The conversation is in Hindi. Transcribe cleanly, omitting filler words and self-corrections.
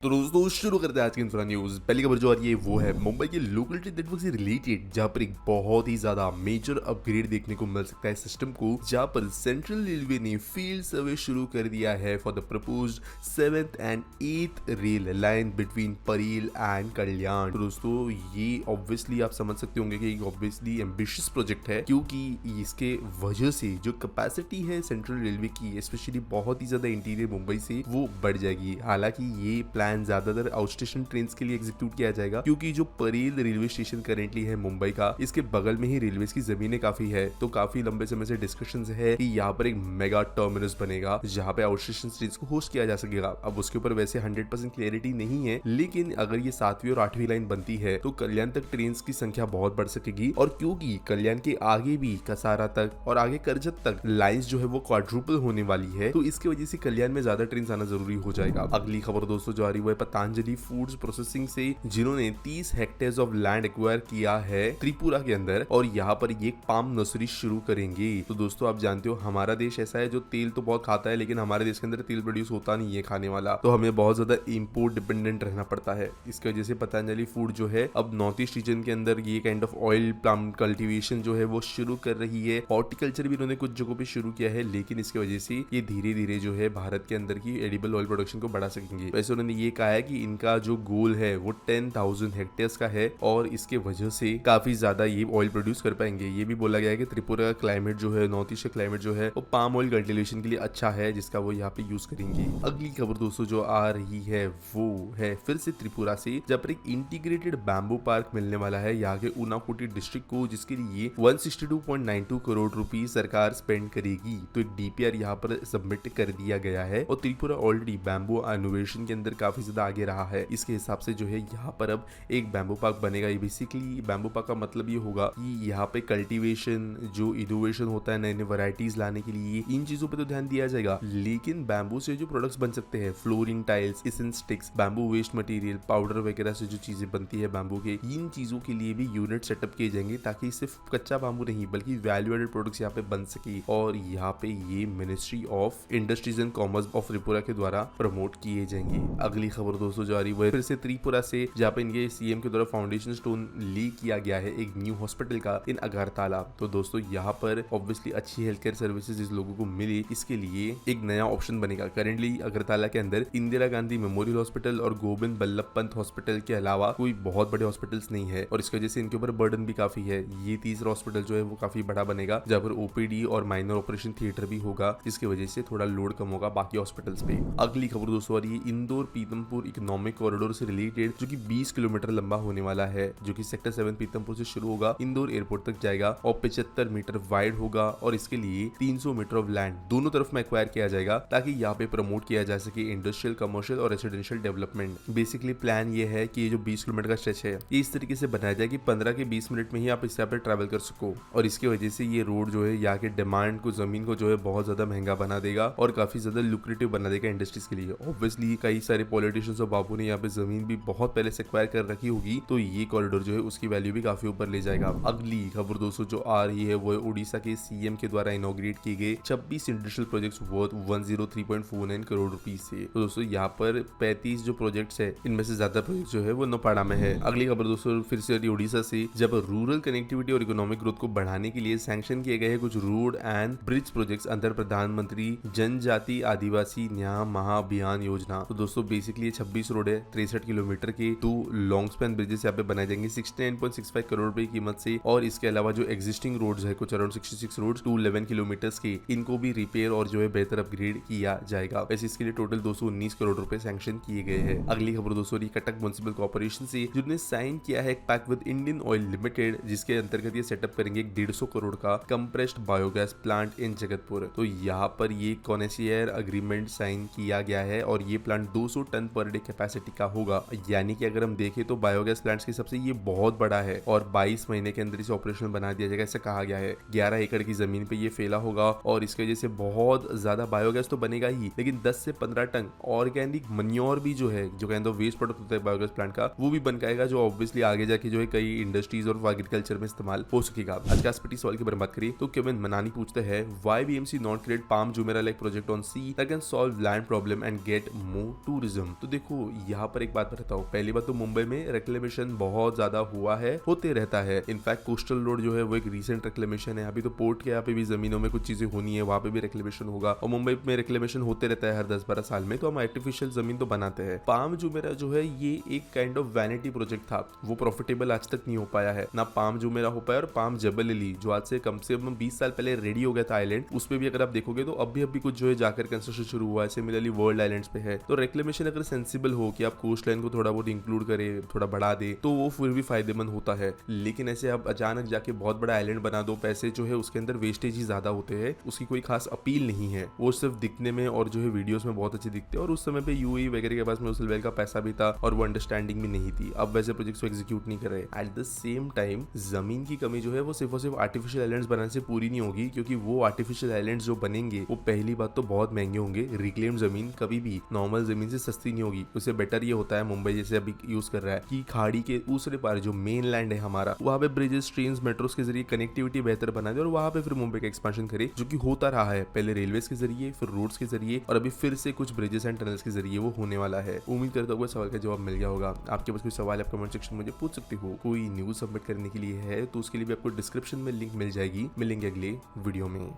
तो दोस्तों शुरू करते हैं आज की इंफ्रा न्यूज। पहली खबर जो आ रही है वो है मुंबई के लोकल ट्रेन नेटवर्क से रिलेटेड, जहां पर एक बहुत ही ज्यादा मेजर अपग्रेड देखने को मिल सकता है सिस्टम को, जहां पर सेंट्रल रेलवे ने फील्ड सर्वे शुरू कर दिया है for the proposed 7th and 8th rail line between Parel and Kalyan. तो दोस्तों ये ऑब्वियसली आप समझ सकते होंगे कि एक ऑब्वियसली एम्बिशियस प्रोजेक्ट है, क्योंकि इसके वजह से जो कैपेसिटी है सेंट्रल रेलवे की, स्पेशली बहुत ही ज्यादा इंटीरियर मुंबई से, वो बढ़ जाएगी। हालांकि ये प्लान ज्यादातर आउट स्टेशन ट्रेन के लिए एग्जीक्यूट किया जाएगा, क्योंकि जो परेल रेलवे स्टेशन करेंटली है मुंबई का, इसके बगल में ही रेलवे की जमीनें काफी है। तो काफी लंबे समय से डिस्कशंस है कि यहाँ पर एक मेगा टर्मिनस बनेगा जहाँ पे आउट स्टेशन ट्रेन को होस्ट किया जा सकेगा। अब उसके ऊपर वैसे 100% क्लियरिटी नहीं है, लेकिन अगर ये 7वीं और 8वीं लाइन बनती है तो कल्याण तक ट्रेन की संख्या बहुत बढ़ सकेगी। और क्योंकि कल्याण के आगे भी कसारा तक और आगे करजत तक लाइंस जो है वो क्वाड्रुपल होने वाली है, तो इसकी वजह से कल्याण में ज्यादा ट्रेन आना जरूरी हो जाएगा। अगली खबर दोस्तों जो आ रही है पतंजलि फूड्स प्रोसेसिंग से, जिन्होंने 30 हेक्टेयर्स ऑफ लैंड एक्वायर किया है त्रिपुरा के अंदर, और यहाँ पर ये पाम नर्सरी शुरू करेंगे। तो दोस्तों आप जानते हो हमारा देश ऐसा है जो तेल तो बहुत खाता है, लेकिन हमारे देश के अंदर तेल प्रोड्यूस होता नहीं है खाने वाला, तो हमें बहुत ज्यादा इम्पोर्ट डिपेंडेंट रहना पड़ता है। इसकी वजह से पतंजलि फूड जो है अब नॉर्थ ईस्ट रीजन के अंदर ये kind of oil plant cultivation जो है वो शुरू कर रही है। हॉर्टिकल्चर भी उन्होंने कुछ जगहों पे शुरू किया है, लेकिन इसकी वजह से ये धीरे धीरे जो है भारत के अंदर की एडिबल ऑयल प्रोडक्शन को बढ़ा सकेंगे। वैसे उन्होंने ये कहा है कि इनका जो गोल है वो 10,000 हेक्टेयर्स का है, और इसके वजह से काफी ज्यादा ये ऑयल प्रोड्यूस कर पाएंगे। ये भी बोला गया है कि त्रिपुरा का क्लाइमेट जो है, नॉर्थ ईस्ट का क्लाइमेट जो है, वो पाम ऑयल कल्टीवेशन के लिए अच्छा है, जिसका वो यहाँ पे यूज करेंगे। अगली खबर दोस्तों जो आ रही है वो है फिर से त्रिपुरा से, जब पर एक इंटीग्रेटेड बैम्बू पार्क मिलने वाला है यहाँ के ऊनाकोटी डिस्ट्रिक्ट को, जिसके लिए 162.92 करोड़ रुपए सरकार स्पेंड करेगी। तो डीपीआर यहाँ पर सबमिट कर दिया गया है, और त्रिपुरा ऑलरेडी बैम्बू इनोवेशन के अंदर काफी ज्यादा आगे रहा है। इसके हिसाब से जो है यहाँ पर अब एक बैम्बू पार्क बनेगा। ये बेसिकली बैम्बू पार्क का मतलब ये होगा कि यहाँ पे कल्टीवेशन, जो इनोवेशन होता है नए नए वैरायटीज लाने के लिए, इन चीजों पे तो ध्यान दिया जाएगा, लेकिन बैम्बू से जो प्रोडक्ट्स बन सकते हैं, flooring tiles, incense sticks, bamboo waste material, powder वगैरह से जो चीजें बनती है बैम्बू के, इन चीजों के लिए भी यूनिट सेटअप किए जाएंगे, ताकि सिर्फ कच्चा बैम्बू नहीं बल्कि वैल्यू एडेड प्रोडक्ट्स यहाँ पे बन सके। और यहाँ पे ये ministry of industries and commerce of Tripura के द्वारा प्रमोट किए जाएंगे। अगली खबर दोस्तों जो आ रही है फिर से त्रिपुरा से, जहाँ पे इनके सीएम के द्वारा फाउंडेशन स्टोन ली किया गया है एक न्यू हॉस्पिटल का इन अगरतला। तो दोस्तों यहाँ पर ऑब्वियसली अच्छी हेल्थ केयर सर्विसेज इस लोगों को मिले, इसके लिए एक नया ऑप्शन बनेगा। करेंटली अगरतला के अंदर इंदिरा गांधी मेमोरियल हॉस्पिटल और गोविंद बल्लभ पंत हॉस्पिटल के अलावा कोई बहुत बड़े हॉस्पिटल्स नहीं है, और इसकी वजह से इनके ऊपर बर्डन भी काफी है। ये तीसरा हॉस्पिटल जो है वो काफी बड़ा बनेगा, जहाँ पर ओपीडी और माइनर ऑपरेशन थिएटर भी होगा, जिसकी वजह से थोड़ा लोड कम होगा बाकी हॉस्पिटल्स पे। अगली खबर दोस्तों आ रही है इंदौर पीतमपुर इकोनॉमिक कॉरिडोर से रिलेटेड, जो कि 20 किलोमीटर लंबा होने वाला है, जो कि सेक्टर 7 पीतमपुर से शुरू होगा, इंदौर एयरपोर्ट तक जाएगा, और 75 मीटर वाइड होगा, और इसके लिए 300 मीटर ऑफ लैंड दोनों तरफ में एक्वायर किया जाएगा, ताकि यहाँ पे प्रमोट किया जा सके इंडस्ट्रियल, कमर्शियल और रेसिडेंशियल डेवलपमेंट। बेसिकली प्लान ये है कि ये जो 20 किलोमीटर का स्ट्रेच है, ये इस तरीके से बनाया जाए कि 15 के 20 मिनट में ही आप इससे ट्रैवल कर सको, और इसकी वजह से ये रोड जो है यहाँ के डिमांड को, जमीन को जो है बहुत ज्यादा महंगा बना देगा, और काफी ज्यादा लुक्रेटिव बना देगा इंडस्ट्रीज के लिए। ऑब्वियसली कई सारे पॉलिटिशियंस और बाबू ने यहाँ पे जमीन भी बहुत पहले से एक्वायर कर रखी होगी, तो ये कॉरिडोर जो है उसकी वैल्यू भी काफी ऊपर ले जाएगा। अगली खबर दोस्तों जो आ रही है वो उड़ीसा के सीएम के द्वारा इनॉग्रेट किए गए 26 industrial projects worth 103.49 crore rupees से। तो दोस्तों यहाँ पर 35 जो प्रोजेक्ट्स है, इनमें से ज्यादा प्रोजेक्ट जो है वो नोपाड़ा में है। अगली खबर दोस्तों फिर से उड़ीसा से, जब रूरल कनेक्टिविटी और इकोनॉमिक ग्रोथ को बढ़ाने के लिए सैंक्शन किए गए हैं कुछ रोड एंड ब्रिज प्रोजेक्ट्स अंदर प्रधानमंत्री जनजाति आदिवासी न्याय महाअभियान योजना। तो दोस्तों बेसिकली 26 रोड है 63 किलोमीटर के, 2 लॉन्ग स्पैन ब्रिजेस यहाँ पे बनाए जाएंगे 69.65 करोड़ रुपए की कीमत से, और इसके अलावा जो एग्जिस्टिंग रोड्स है कुछ अराउंड 66 रोड्स 211 किलोमीटर के, इनको भी रिपेयर और जो है बेहतर अपग्रेड किया जाएगा। वैसे इसके लिए टोटल 219 करोड़ रुपए सैंक्शन किए गए हैं। अगली खबर दोस्तों कटक म्युनिसिपल कॉर्पोरेशन से, जिन्होंने साइन किया है एक pact with Indian Oil Limited, जिसके अंतर्गत ये सेटअप करेंगे 150 करोड़ का compressed biogas plant in Jagatpur. तो यहाँ पर ये कॉनेसियर अग्रीमेंट साइन किया गया है, और ये plant 200 ton per day capacity का होगा। यानी कि अगर हम देखें तो बायोगैस प्लांट्स के सबसे ये बहुत बड़ा है, और 22 महीने के अंदर इसे ऑपरेशनल बना दिया जाएगा, ऐसा कहा गया है। 11 एकड़ की जमीन पे ये फैला होगा, और इसकी वजह से बहुत ज्यादा बायोगैस तो बनेगा ही, लेकिन 10 से 15 टन ऑर्गेनिक मन्योर भी जो है, जो काइंड ऑफ वेस्ट प्रोडक्ट होता है बायोगैस प्लांट का, वो भी बन पाएगा, जो ऑब्वियसली आगे जाके जो है कई इंडस्ट्रीज और एग्रीकल्चर में इस्तेमाल हो सकेगा। आज का स्पीटी सवाल की बात करें तो केविन मनानी पूछते हैं, why BMC not create palm Jumeirah like project on see that can solve land problem and get more tourism. System. तो देखो यहाँ पर एक बात बताता हूँ, पहली बात तो मुंबई में रिक्लेमेशन बहुत ज्यादा हुआ है, होते रहता है। इनफैक्ट कोस्टल रोड जो है वो एक रीसेंट रिक्लेमेशन है। अभी तो पोर्ट के यहाँ पे भी जमीनों में कुछ चीजें होनी है, वहां पे भी रिक्लेमेशन होगा, और मुंबई में रिक्लेमेशन होते रहता है हर 10-12 साल में। तो हम आर्टिफिशियल जमीन तो बनाते हैं। पाम जुमेरा जो है ये एक काइंड ऑफ वैनिटी प्रोजेक्ट था, वो प्रॉफिटेबल आज तक नहीं हो पाया है ना। पाम जुमेरा हो पाया, और पाम जबल अली जो आज से कम 20 साल पहले रेडी हो गया था आइलैंड, उस पे भी अगर आप देखोगे तो अभी कुछ जो है जाकर कंस्ट्रक्शन शुरू हुआ है। सिमिलरली वर्ल्ड आइलैंड्स पे है। तो रिक्लेमेशन अगर सेंसिबल हो कि आप कोस्ट लाइन को थोड़ा बहुत इंक्लूड करे, थोड़ा बढ़ा दे, तो वो फिर भी फायदेमंद होता है। लेकिन ऐसे आप अचानक जाके बहुत बड़ा आइलैंड बना दो, पैसे जो है उसके अंदर वेस्टेज ही ज्यादा होते हैं, उसकी कोई खास अपील नहीं है। वो सिर्फ दिखने में और जो है वीडियोस में बहुत अच्छे दिखते हैं, और उस समय पे यूएई वगैरह के पास में उस लेवल का पैसा भी था और वो अंडरस्टैंडिंग भी नहीं थी। अब वैसे प्रोजेक्ट्स को एग्जीक्यूट नहीं कर रहे। एट द सेम टाइम जमीन की कमी जो है वो सिर्फ और सिर्फ आर्टिफिशियल आइलैंड्स बनाने से पूरी नहीं होगी, क्योंकि वो आर्टिफिशियल आइलैंड्स जो बनेंगे वो पहली बात तो बहुत महंगे होंगे। रिक्लेम्ड जमीन कभी भी नॉर्मल जमीन से सस्ती नहीं होगी। उससे बेटर ये होता है, मुंबई जैसे अभी यूज कर रहा है, कि खाड़ी के दूसरे पार जो मेन लैंड है हमारा, वहां पे ब्रिजेस, ट्रेन्स, मेट्रोस के जरिए कनेक्टिविटी बेहतर बना दे, और वहां पे फिर मुंबई का एक्सपेंशन करे, जो कि होता रहा है पहले रेलवे के जरिए, फिर रोड्स के जरिए, और अभी फिर से कुछ ब्रिजेस एंड टनल्स के जरिए वो होने वाला है। उम्मीद करता हूँ सवाल का जवाब मिल गया होगा। आपके पास कोई सवाल आप कमेंट सेक्शन में मुझे पूछ सकते हो। कोई न्यूज सबमिट करने के लिए है तो उसके लिए भी आपको डिस्क्रिप्शन में लिंक मिल जाएगी। मिलेंगे अगले वीडियो में।